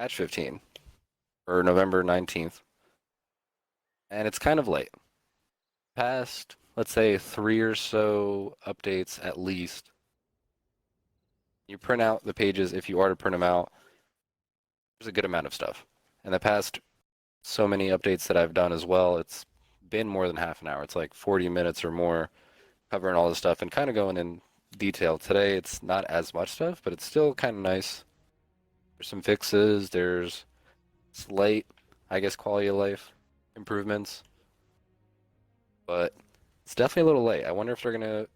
patch 15 for November 19th, and it's kind of late. Past, let's say, three or so updates at least. You print out the pages if you are to print them out. There's a good amount of stuff. In the past, so many updates that I've done as well, it's been more than half an hour. It's like 40 minutes or more covering all this stuff and kind of going in detail. Today, it's not as much stuff, but it's still kind of nice. There's some fixes. There's slight, I guess, quality of life improvements, but it's definitely a little late. I wonder if they're gonna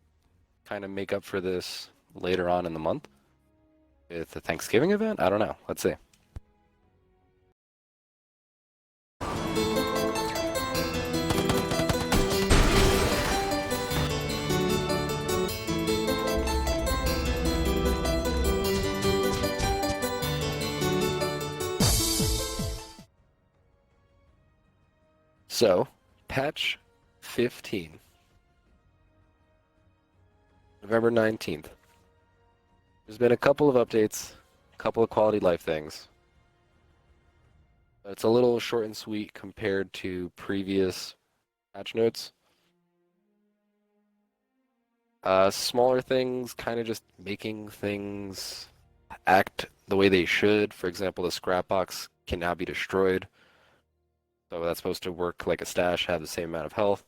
kind of make up for this later on in the month with the Thanksgiving event. I don't know. Let's see. So, patch 15, November 19th. There's been a couple of updates, a couple of quality life things. But it's a little short and sweet compared to previous patch notes. Smaller things, kind of just making things act the way they should. For example, the scrap box can now be destroyed. So that's supposed to work like a stash, have the same amount of health.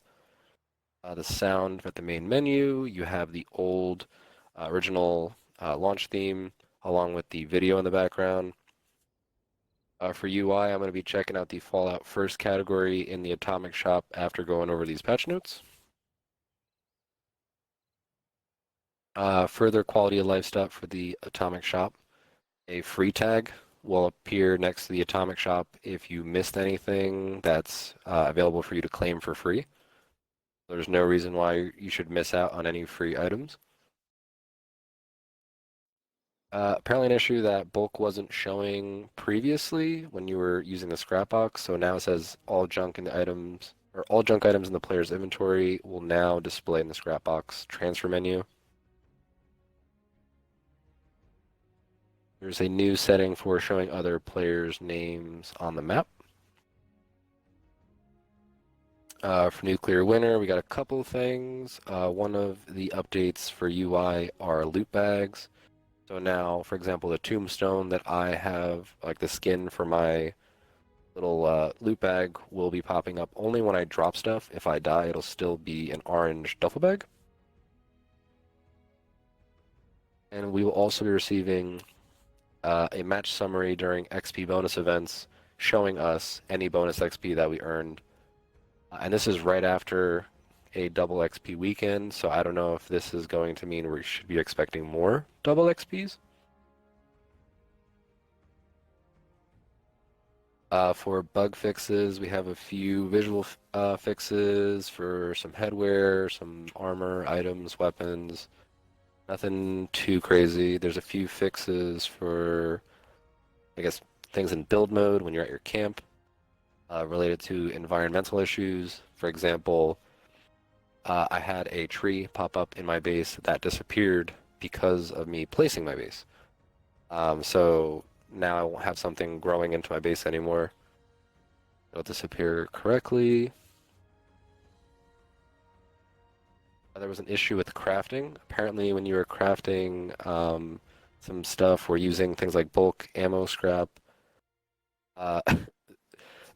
The sound at the main menu, you have the old original launch theme along with the video in the background. For UI, I'm going to be checking out the Fallout First category in the Atomic Shop after going over these patch notes. Further quality of life stuff for the Atomic Shop. A free tag will appear next to the Atomic Shop if you missed anything that's available for you to claim for free. There's no reason why you should miss out on any free items. Apparently an issue that bulk wasn't showing previously when you were using the scrap box, so now it says all junk in the items, or all junk items in the player's inventory will now display in the scrap box transfer menu. There's a new setting for showing other players' names on the map. For Nuclear Winter, we got a couple of things. One of the updates for UI are loot bags. So now, for example, the tombstone that I have, like the skin for my little loot bag, will be popping up only when I drop stuff. If I die, it'll still be an orange duffel bag. And we will also be receiving a match summary during XP bonus events showing us any bonus XP that we earned. And this is right after a double XP weekend, so I don't know if this is going to mean we should be expecting more double XPs. For bug fixes, we have a few visual fixes for some headwear, some armor, items, weapons. Nothing too crazy. There's a few fixes for, I guess, things in build mode when you're at your camp, related to environmental issues. For example, I had a tree pop up in my base that disappeared because of me placing my base. So now I won't have something growing into my base anymore. It'll disappear correctly. There was an issue with crafting. Apparently, when you were crafting some stuff, we're using things like bulk ammo scrap. Uh,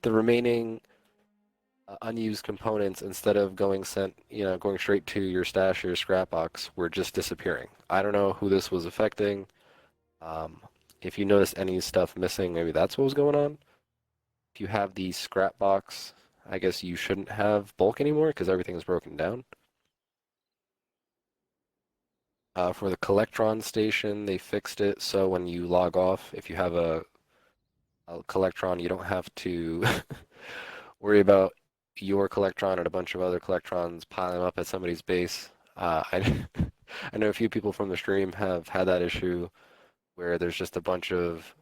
the remaining unused components, instead of going going straight to your stash or your scrap box, were just disappearing. I don't know who this was affecting. If you notice any stuff missing, maybe that's what was going on. If you have the scrap box, I guess you shouldn't have bulk anymore because everything is broken down. For the Collectron station, they fixed it so when you log off, if you have a Collectron, you don't have to worry about your Collectron and a bunch of other Collectrons piling up at somebody's base. I, I know a few people from the stream have had that issue where there's just a bunch of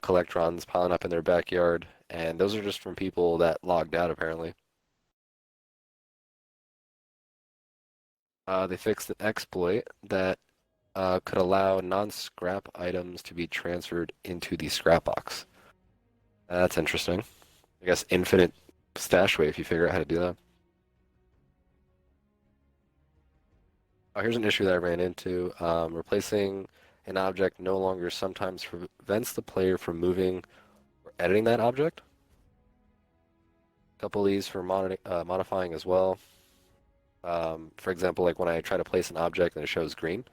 Collectrons piling up in their backyard, and those are just from people that logged out apparently. They fixed an exploit that could allow non-scrap items to be transferred into the scrap box. That's interesting. I guess infinite stash way if you figure out how to do that. Oh, here's an issue that I ran into. Replacing an object no longer sometimes prevents the player from moving or editing that object. A couple of these for modifying as well. For example, like when I try to place an object and it shows green,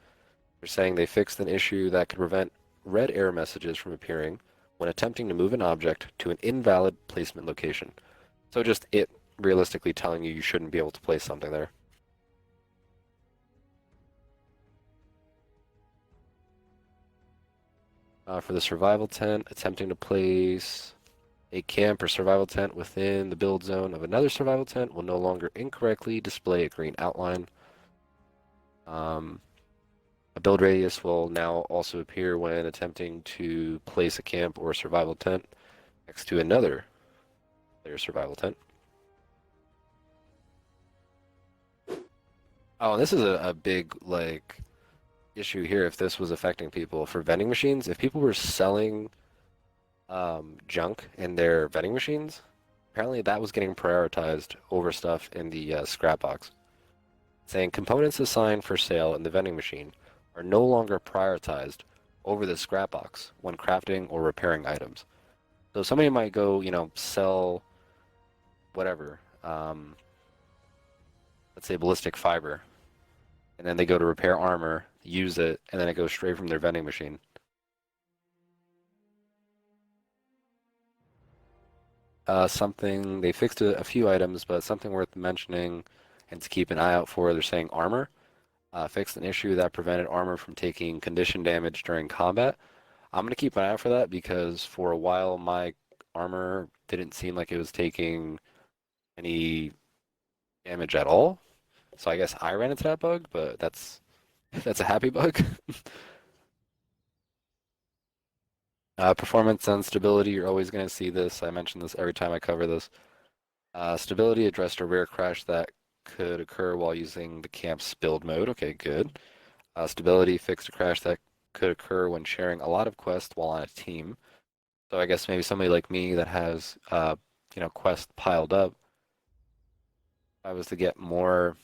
they're saying they fixed an issue that could prevent red error messages from appearing when attempting to move an object to an invalid placement location. So just it realistically telling you shouldn't be able to place something there. For the survival tent, attempting to place a camp or survival tent within the build zone of another survival tent will no longer incorrectly display a green outline. Um, a build radius will now also appear when attempting to place a camp or survival tent next to another player survival tent. Oh, and this is a big like issue here if this was affecting people for vending machines. If people were selling junk in their vending machines, apparently that was getting prioritized over stuff in the scrap box. Saying components assigned for sale in the vending machine are no longer prioritized over the scrap box when crafting or repairing items. So somebody might go, sell whatever, let's say ballistic fiber, and then they go to repair armor, use it, and then it goes straight from their vending machine. Something they fixed a few items, but something worth mentioning and to keep an eye out for. They're saying armor fixed an issue that prevented armor from taking condition damage during combat. I'm gonna keep an eye out for that because for a while my armor didn't seem like it was taking any damage at all. So I guess I ran into that bug, but that's a happy bug. Performance and stability, you're always going to see this. I mention this every time I cover this. Stability addressed a rare crash that could occur while using the camp's build mode. Okay, good. Stability fixed a crash that could occur when sharing a lot of quests while on a team. So I guess maybe somebody like me that has, quests piled up. If I was to get more,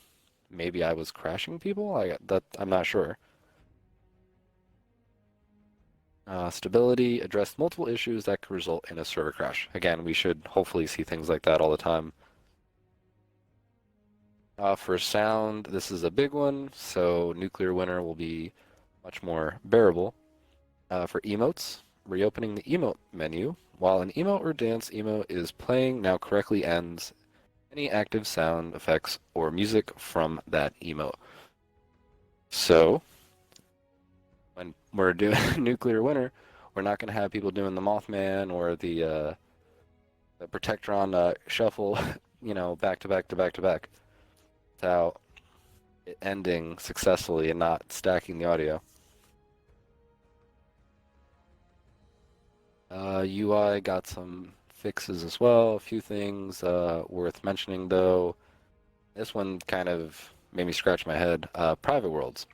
maybe I was crashing people. I'm not sure. Stability addressed multiple issues that could result in a server crash. Again, we should hopefully see things like that all the time. For sound, this is a big one, so Nuclear Winter will be much more bearable. For emotes, reopening the emote menu. While an emote or dance emote is playing, now correctly ends any active sound effects or music from that emote. So, when we're doing Nuclear Winter, we're not going to have people doing the Mothman or the Protectron shuffle, back to back to back to back. Without it ending successfully and not stacking the audio. UI got some fixes as well. A few things worth mentioning though. This one kind of made me scratch my head. Private worlds.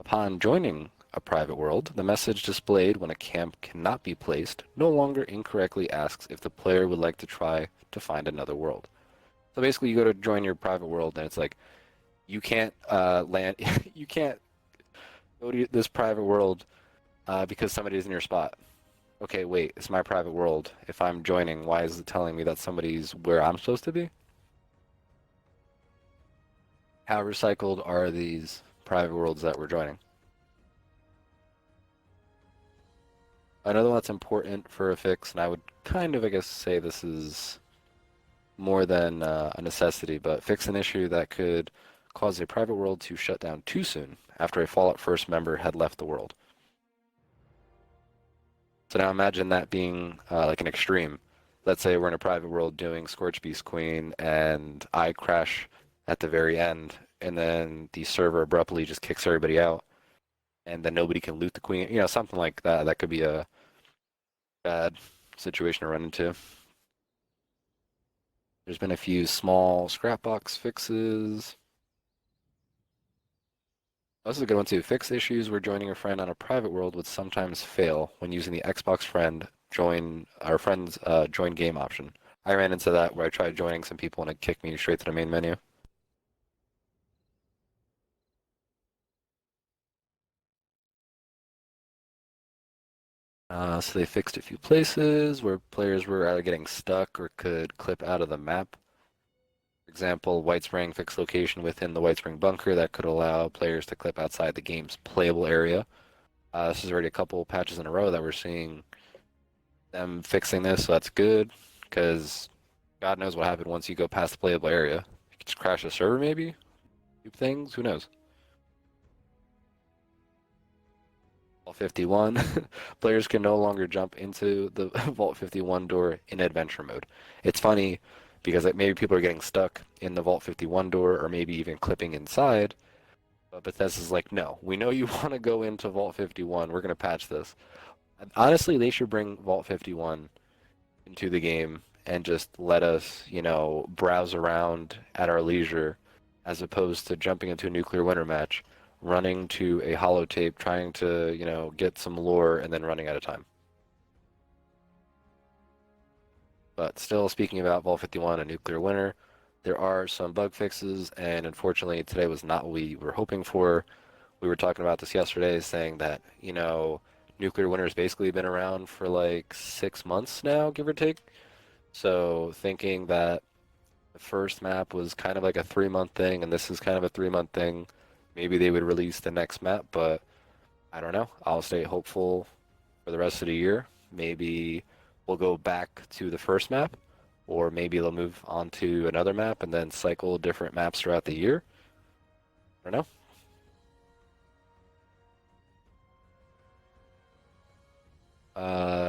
Upon joining a private world, the message displayed when a camp cannot be placed no longer incorrectly asks if the player would like to try to find another world. So basically, you go to join your private world, and it's like you can't land, you can't go to this private world because somebody's in your spot. Okay, wait, it's my private world. If I'm joining, why is it telling me that somebody's where I'm supposed to be? How recycled are these private worlds that we're joining? Another one that's important for a fix, and I would kind of, I guess, say this is more than a necessity, but fix an issue that could cause a private world to shut down too soon after a Fallout First member had left the world. So now imagine that being like an extreme. Let's say we're in a private world doing Scorch Beast Queen, and I crash at the very end, and then the server abruptly just kicks everybody out, and then nobody can loot the queen. Something like that. That could be a bad situation to run into. There's been a few small scrapbox fixes. This is a good one too. Fix issues where joining a friend on a private world would sometimes fail when using the Xbox friend join our friend's join game option. I ran into that where I tried joining some people and it kicked me straight to the main menu. So they fixed a few places where players were either getting stuck or could clip out of the map. For example, White Spring fixed location within the White Spring bunker that could allow players to clip outside the game's playable area. This is already a couple patches in a row that we're seeing them fixing this, so that's good, because God knows what happened once you go past the playable area. You could just crash the server, maybe? Do things? Who knows? Vault 51. Players can no longer jump into the Vault 51 door in adventure mode. It's funny because maybe people are getting stuck in the Vault 51 door or maybe even clipping inside. But Bethesda's like, no, we know you want to go into Vault 51. We're going to patch this. Honestly, they should bring Vault 51 into the game and just let us, browse around at our leisure as opposed to jumping into a nuclear winter match, running to a holotape, trying to, get some lore, and then running out of time. But still, speaking about Vault 51 and nuclear winter, there are some bug fixes, and unfortunately, today was not what we were hoping for. We were talking about this yesterday, saying that, nuclear winter has basically been around for like 6 months now, give or take. So thinking that the first map was kind of like a 3 month thing, and this is kind of a 3 month thing, maybe they would release the next map, but I don't know. I'll stay hopeful for the rest of the year. Maybe we'll go back to the first map, or maybe they'll move on to another map and then cycle different maps throughout the year. I don't know.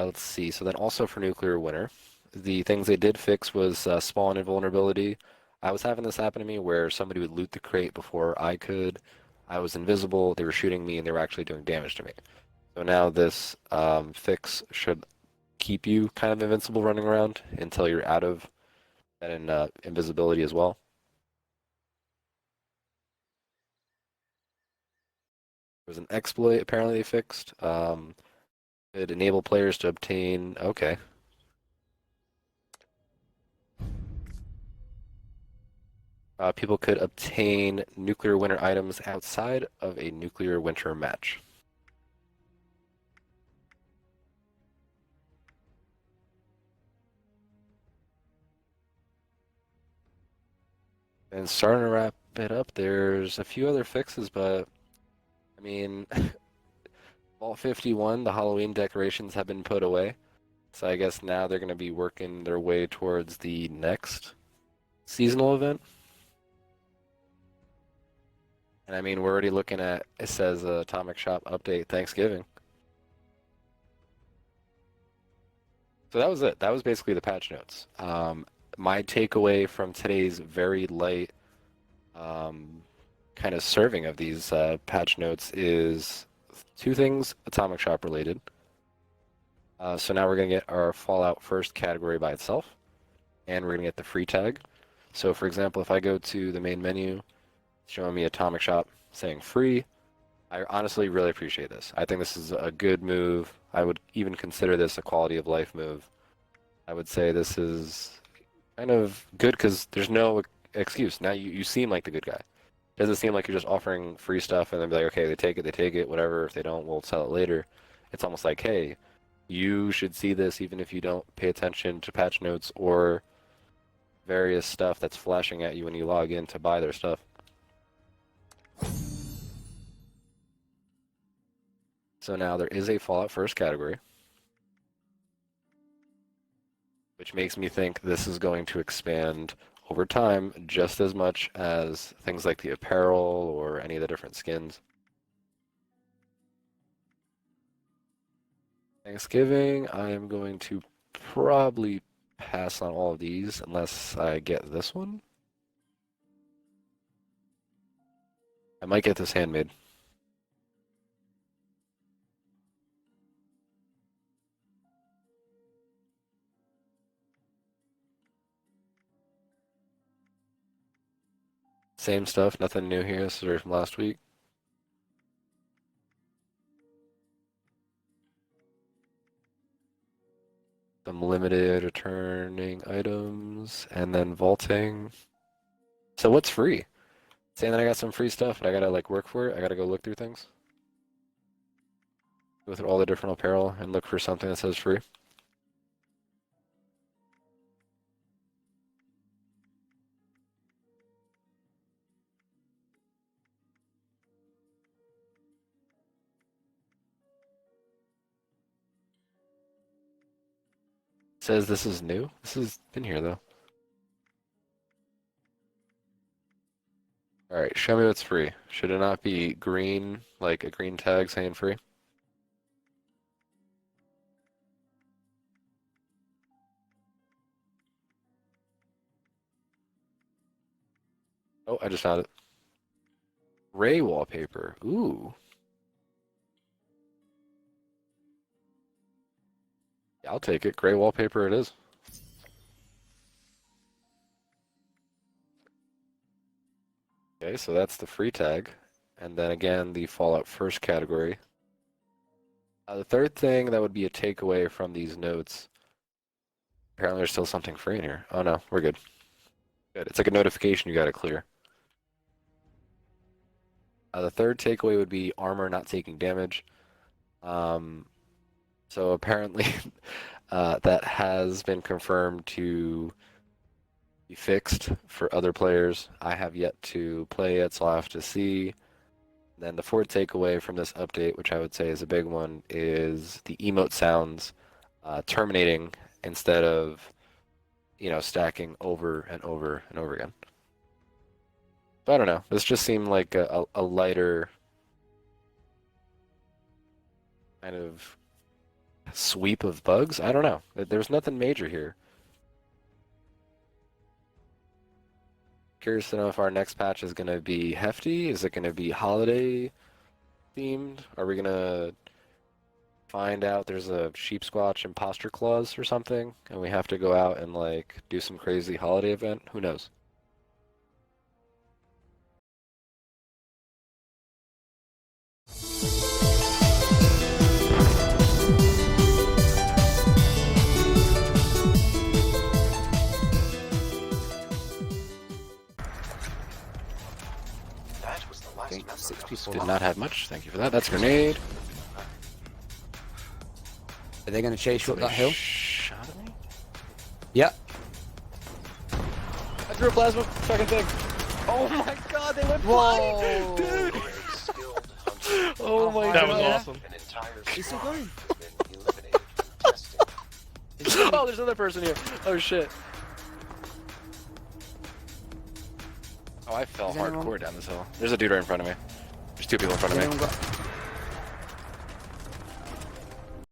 Let's see. So then also for nuclear winter, the things they did fix was spawn invulnerability. I was having this happen to me where somebody would loot the crate before I could. I was invisible, they were shooting me, and they were actually doing damage to me. So now this fix should keep you kind of invincible running around until you're out of that invisibility as well. There was an exploit apparently they fixed. It enable players to obtain. Okay. People could obtain nuclear winter items outside of a nuclear winter match. And starting to wrap it up, there's a few other fixes, but I mean, Vault 51, the Halloween decorations have been put away. So I guess now they're going to be working their way towards the next seasonal event. And I mean, we're already looking at, it says Atomic Shop update Thanksgiving. So that was it. That was basically the patch notes. My takeaway from today's very light um, kind of serving of these patch notes is two things Atomic Shop related. So now we're going to get our Fallout first category by itself, and we're going to get the free tag. So for example, if I go to the main menu, it's showing me Atomic Shop saying free. I honestly really appreciate this. I think this is a good move. I would even consider this a quality of life move. I would say this is kind of good because there's no excuse. Now you seem like the good guy. It doesn't seem like you're just offering free stuff and then be like, okay, they take it, whatever. If they don't, we'll sell it later. It's almost like, hey, you should see this even if you don't pay attention to patch notes or various stuff that's flashing at you when you log in to buy their stuff. So now there is a Fallout First category, which makes me think this is going to expand over time just as much as things like the apparel or any of the different skins. Thanksgiving, I am going to probably pass on all of these unless I get this one. I might get this handmade. Same stuff, nothing new here. This is from last week. some limited returning items, and then vaulting. So what's free? Saying that I got some free stuff, but I gotta like work for it. I gotta go look through things. Go through all the different apparel and look for something that says free. Says this is new. This has been here though. Alright, show me what's free. Should it not be green, like a green tag saying free? Oh, I just found it. Gray wallpaper. Ooh. Yeah, I'll take it. Gray wallpaper it is. Okay, so that's the free tag. And then again, the Fallout First category. The third thing that would be a takeaway from these notes. Apparently there's still something free in here. Oh no, we're good. Good. It's like a notification you gotta clear. The third takeaway would be armor not taking damage. So apparently that has been confirmed to be fixed for other players. I have yet to play it, so I'll have to see. Then the fourth takeaway from this update, which I would say is a big one, is the emote sounds terminating instead of, stacking over and over and over again. So I don't know. This just seemed like a lighter kind of sweep of bugs. I don't know. There's nothing major here. Curious to know if our next patch is going to be hefty. Is it going to be holiday themed? Are we going to find out there's a sheep squatch imposter clause or something and we have to go out and like do some crazy holiday event? Who knows? Okay, 6 people did not have much. Thank you for that. That's a grenade. Are they going to chase you up that hill? Shot at me? Yep. I threw a plasma fucking thing. Oh my god, they went flying! Dude! Oh my god. That was awesome. He's still going. Oh, there's another person here. Oh shit. Oh, I fell Is anyone- hardcore down this hill. There's a dude right in front of me. There's two people in front of Has me. anyone got